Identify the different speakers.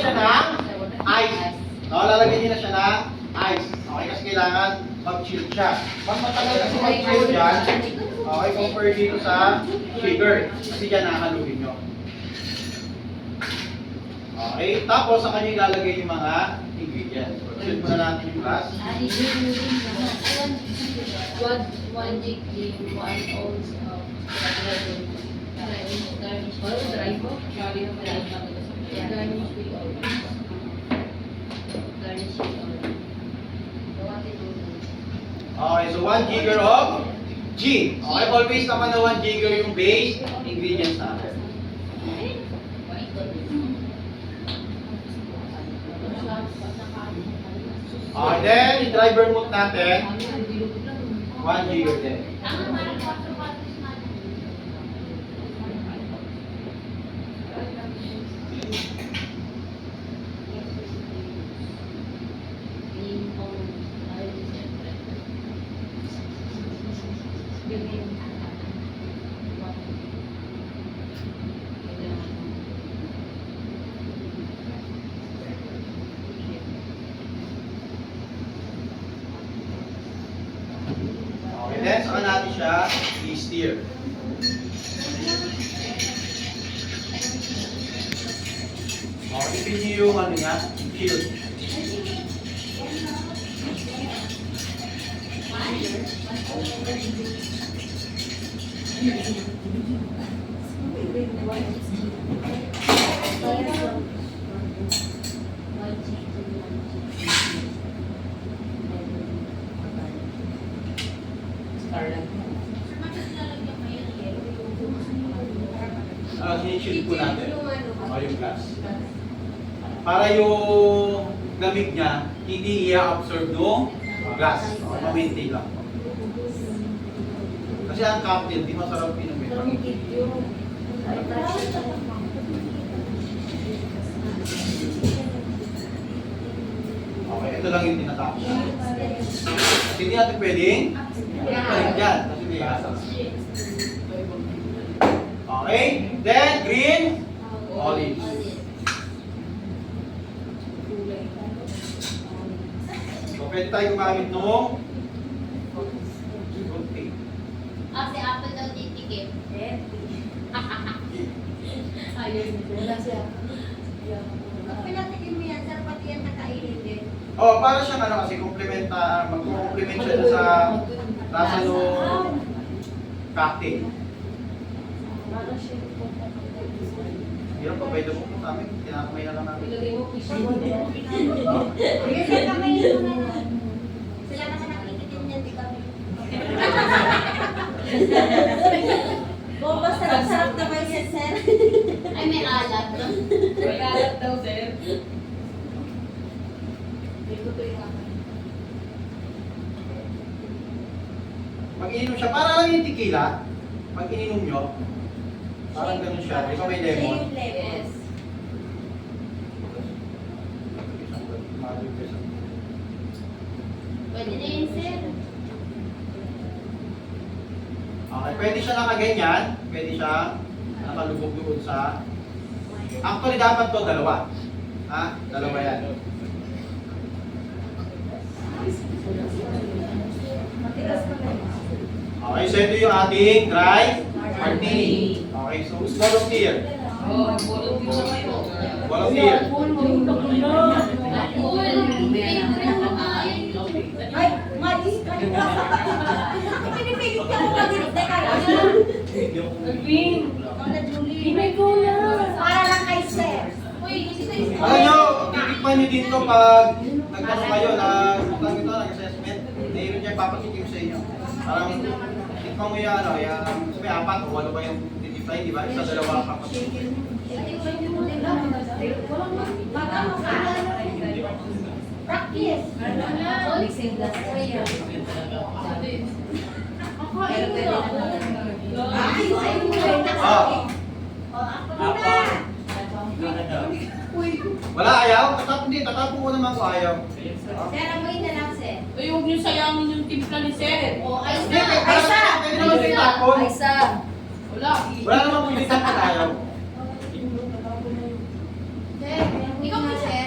Speaker 1: siya ng ice. No, lalagyan niyo na siya ng ice. Okay, kasi kailangan mag-chill siya. Mas matagal kasi mag-chill yan, okay, compare dito sa sugar. Kasi dyan nakaluhin nyo. Okay, tapos sa kanya ilalagay yung mga ingredients. Chill muna natin yung glass.
Speaker 2: 1 jig, 1 ounce of garnish. Dry po? Garnish with oil. Garnish with oil.
Speaker 1: Okay, so 1 jigger of gin. Okay, always naman na 1 jigger yung base ingredients natin. Okay, then yung dry vermouth natin, 1 jigger din. Okay, then saka natin siya i-stir. Okay, ipin niyo yung ano niya, chill. Sinichill po natin. O yung glass. Para yung lamig niya, hindi i-absorb ng glass. O, ma-maintain lang. Kasi ang cocktail, di masarap inumin. Okay, ito lang yung tinatapos. Kasi hindi natin pwedeng palit yan. Kasi may asal. Okay, then green olives. So, pwede tayo gumamit nung
Speaker 2: Si Apple daw titikip. Ayun. Wala siya.
Speaker 3: Pinatikin mo yan, sir, pati yan nakainin din.
Speaker 1: oh, para siyang ano kasi mag-complement siya dun sa lasa ng cocktail. Hirap pa, pwede mo po sa amin. Kinakamay na lang namin.
Speaker 2: Ilagay mo fish.
Speaker 3: Sige, sir, kamay mo na yan. Sila naman nakikitin yan, di kami. Boba, sarap-sarap naman yan, sir.
Speaker 2: Ay, may alat. May alat daw, sir. Dito to yung kamay.
Speaker 1: Pag ininom siya, para lang yung tequila. Pag ininom nyo, parang ganun siya. Di ba may lemon?
Speaker 2: Yes. Pwede na yun, sir.
Speaker 1: Okay, pwede siya nakaganyan. Pwede siya nakalubog-lubog sa... Actually, dapat to dalawa. Ha? Dalawa yan. Okay, so ito yung ating dry martini. Okay, so who's volunteer? Volunteer.
Speaker 3: Ay, Maris, pinipilit ka mo mag-irit na kayo. Lola Julie. Para lang kay sir.
Speaker 1: Alam nyo, titikman nyo dito pag nagtanong kayo na nag-assessment, mayroon niya papatikim sa inyo. Parang tikman mo yung ano, yung sabi 4 o 8 ba yung titipay, di ba? Isa, dalawa, kapatid.
Speaker 3: Magkano ka? Practice.
Speaker 2: Mixing glass.
Speaker 1: Wala, ayaw? Tatapon ko naman ko ayaw.
Speaker 3: Sir, amoy na lang, sir.
Speaker 4: Ay, huwag niyo sayangin yung timpla ni Sir.
Speaker 3: O, ayos
Speaker 1: Hindi,
Speaker 3: na.
Speaker 1: pwede naman tinapon.
Speaker 4: Wala.
Speaker 1: Wala naman pilitan kung ayaw.
Speaker 3: Sir,
Speaker 4: Ikaw ba, sir?